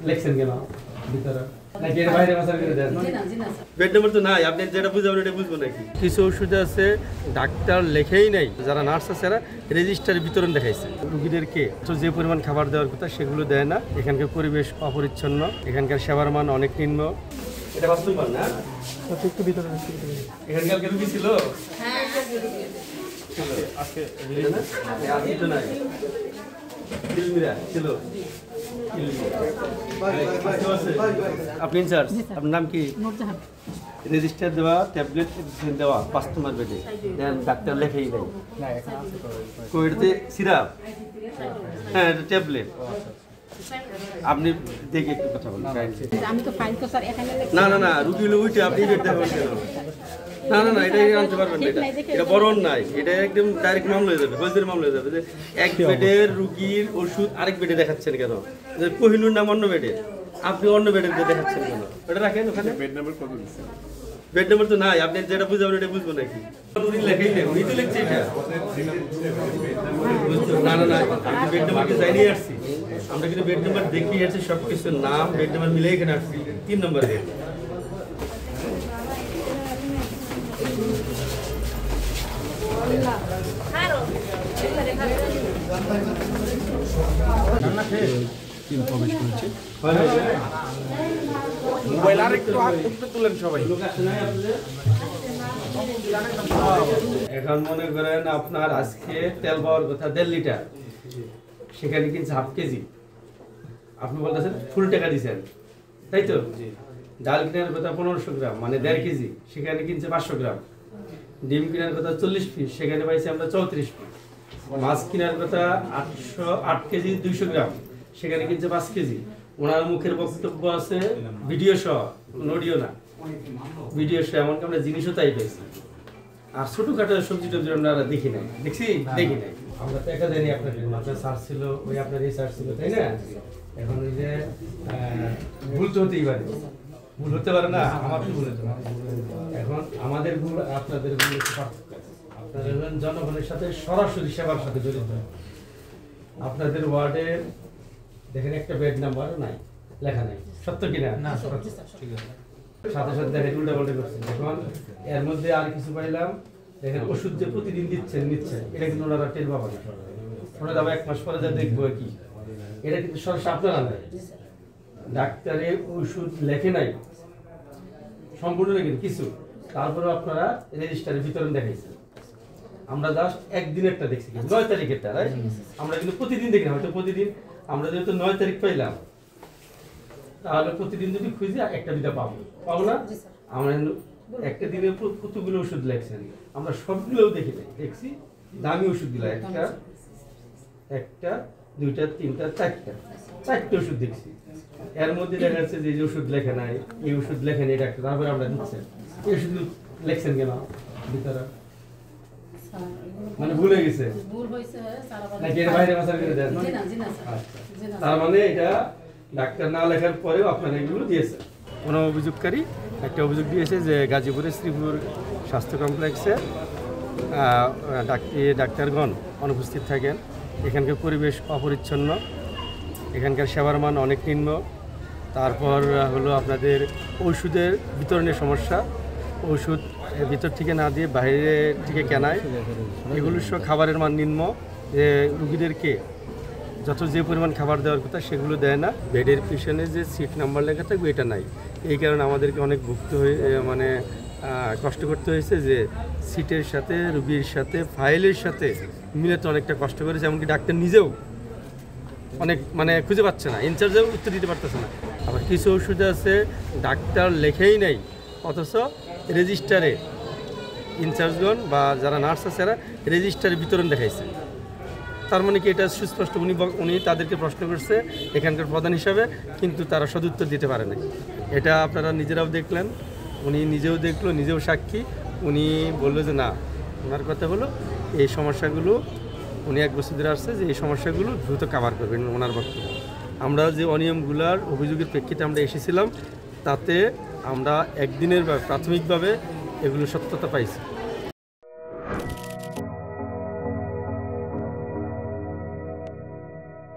লেখছেন কেন ভিতরে নাকি এর বাইরে ভাষা করে দেন? বেড নাম্বার তো নাই, আপনি যেটা বুঝাবেন এটা বুঝবো নাকি? কিছু ওষুধ আছে ডাক্তার লেখেই নাই, যারা নার্স আছে এরা রেজিস্টারে বিতরণ দেখাইছে রুগীদেরকে। তো যে পরিমাণ খাবার দেওয়ার কথা সেগুলো দেয় না। এখানকার পরিবেশ অপরিচ্ছন্ন, এখানকার সেবার মান অনেক নিম্ন। এটা বাস্তব না? একটু ভিতরে এখানকার কেউ কি ছিল? হ্যাঁ আজকে আজকে তো নাই ছিল। আপনি ইনচার্জ, আপনার নাম কি? রেজিস্টার দেওয়া ট্যাবলেট দেওয়া 5 নম্বর বেডে দেন, ডাক্তার লেখেই নাই। কোভিডতে সিরাপ, হ্যাঁ এটা ট্যাবলেট। আপনি দেখে একটু কথা বলুন। আমি তো ফাইল তো স্যার এখানে না না না, রুগী হলো ওইটা, আপনি বেড দেবেন কেন? না না না, এটা আনতে পারবেন না, এটা বড় নাই, এটা একদম ডাইরেক্ট মামলা হয়ে যাবে, ফৌজদারি মামলা হয়ে যাবে। যে এক বেডের রুগীর ওষুধ আরেক বেডে দেখাচ্ছেন কেন? যে কহিনুর নাম অন্য বেডে, আপনি অন্য বেডে দেখাচ্ছেন কেন? এটা রাখেন ওখানে। বেড নাম্বার কত দিচ্ছেন? বেড নাম্বার তো নাই, আপনি যেটা বুঝাবেন এটা বুঝবো নাকি? উনি লেখাই নেই, উনি তো লিখছে এটা। না না না, আমি বেড নাম্বার কি যাইনি আসছি, আমরা কিন্তু বেড নাম্বার দেখিয়ে আসছি, সব কিছু নাম বেড নাম্বার মিলে এখানে আসছি। 3 নম্বর বেড। মোবাইল আর একটু উঠতে তুলেন সবাই। এখন মনে করেন আপনার আজকে তেল পাওয়ার কথা 1.5 লিটার, সেখানে কিনছে হাফ কেজি, আপনি বলতেছেন ফুল টাকা দিচ্ছেন, তাই তো? ডাল কেনার কথা 1500 গ্রাম মানে 1.5 কেজি, সেখানে কিনছে 500 গ্রাম। ডিম কেনার কথা 40 পিস, সেখানে পাইছি আমরা 34 পিস। মাছ কেনার কথা 8 কেজি 200 গ্রাম, সেখানে কিনছে 5 কেজি। ওনার মুখের বক্তব্য আছে ভিডিও সহ, নডিও না, ভিডিও সহ, এমনকি আমরা জিনিসও তাই পেয়েছি। আর ছোটখাটো সবজি টবজি আমরা দেখি নাই, দেখছি দেখি নাই। আমরা তো একা জানি আপনার আপনার সার্চ ছিল, ওই আপনার এই সার্চ ছিল, তাই না? এখন ওই যে ভুল তো হতেই পারে, ভুল হতে পারে না, আমার তো ভুল হতে পারে। এখন আমাদের ভুল আপনাদের ভুল একটু পার্থক্য আছে। আপনারা জনগণের সাথে সরাসরি সেবার সাথে জড়িত। আপনাদের ওয়ার্ডে দেখেন একটা বেড নাম্বারও নাই, লেখা নাই, সত্য কিনা? না সত্য। ঠিক আছে, সাথে সাথে দেখেন উল্টা পাল্টা করছেন। এখন এর মধ্যে আর কিছু পাইলাম, দেখেন ওষুধ যে প্রতিদিন নিচ্ছেন এটা কিন্তু ওনারা টের পাবেন না। ওনারা আবার 1 মাস পরে যা দেখবো কি, এটা কিন্তু সরাসরি আপনারা নাই, ডাক্তারে ওষুধ লেখে নাই সম্পূর্ণ কিন্তু কিছু, তারপরে আপনারা রেজিস্টারে বিতরণ দেখাইছেন। আমরা জাস্ট একদিনেরটা দেখছি, 9 তারিখেরটা, রাইট? আমরা কিন্তু প্রতিদিন দেখি না, হয়তো প্রতিদিন আমরা যেহেতু 9 তারিখ পাইলাম, তাহলে প্রতিদিন যদি খুঁজি একটা দুটা পাবো না? আমরা একটা দিনে কতগুলো ওষুধ লেখছেন, আমরা সবগুলোও দেখি নাই, দেখছি দামি ওষুধ দিলা, একটা 2টা 3টা 4টে ওষুধ দেখছি। এর মধ্যে দেখা যাচ্ছে যে ওষুধ লেখে নাই, এই ওষুধ লেখেন এই ডাক্তার, তারপরে আমরা দিচ্ছেন। এই ওষুধ লেখছেন কেন ভিতরে? মানে ভুলে গেছে নাকি এর বাইরে ভাষা করে দেন? তার মানে এটা ডাক্তার না লেখার পরেও আপনারা এগুলো দিয়েছেন। কোনো অভিযোগকারী একটা অভিযোগ দিয়েছে যে গাজীপুরের শ্রীপুর স্বাস্থ্য কমপ্লেক্সে ডাক্তারগণ অনুপস্থিত থাকেন, এখানকার পরিবেশ অপরিচ্ছন্ন, এখানকার সেবার মান অনেক নিম্ন। তারপর হলো আপনাদের ওষুধের বিতরণের সমস্যা, ওষুধ ভিতর থেকে না দিয়ে বাইরে থেকে কেনায়, এগুলো সব খাবারের মান নিম্ন। যে রুগীদেরকে যে পরিমাণ খাবার দেওয়ার কথা সেগুলো দেয় না। বেডের পিছনে যে সিট নাম্বার লেখা থাকবে এটা নাই, এই কারণে আমাদেরকে অনেক ভুগতে হয়ে মানে কষ্ট করতে হয়েছে। যে সিটের সাথে রুগীর সাথে ফাইলের সাথে মিলে তো অনেকটা কষ্ট করেছে, এমনকি ডাক্তার নিজেও অনেক মানে খুঁজে পাচ্ছে না, ইনচার্জেও উত্তর দিতে পারতেছে না। আবার কিছু ওষুধ আছে ডাক্তার লেখেই নাই, অথচ রেজিস্টারে ইনচার্জগণ বা যারা নার্স আছে এরা রেজিস্টারে বিতরণ দেখাইছে। তার মানে কি এটা সুস্পষ্ট, উনি তাদেরকে প্রশ্ন করছে এখানকার প্রধান হিসাবে, কিন্তু তারা সদুত্তর দিতে পারে না। এটা আপনারা নিজেরাও দেখলেন, উনি নিজেও দেখলো, নিজেও সাক্ষী। উনি বললো যে না, ওনার কথা হলো এই সমস্যাগুলো, উনি 1 বছর ধরে আসছে, যে এই সমস্যাগুলো দ্রুত কাভার করবেন ওনার বক্তব্য। আমরা যে অনিয়মগুলার অভিযোগের প্রেক্ষিতে আমরা এসেছিলাম, তাতে আমরা একদিনের প্রাথমিকভাবে এগুলো সত্যতা পাইছি।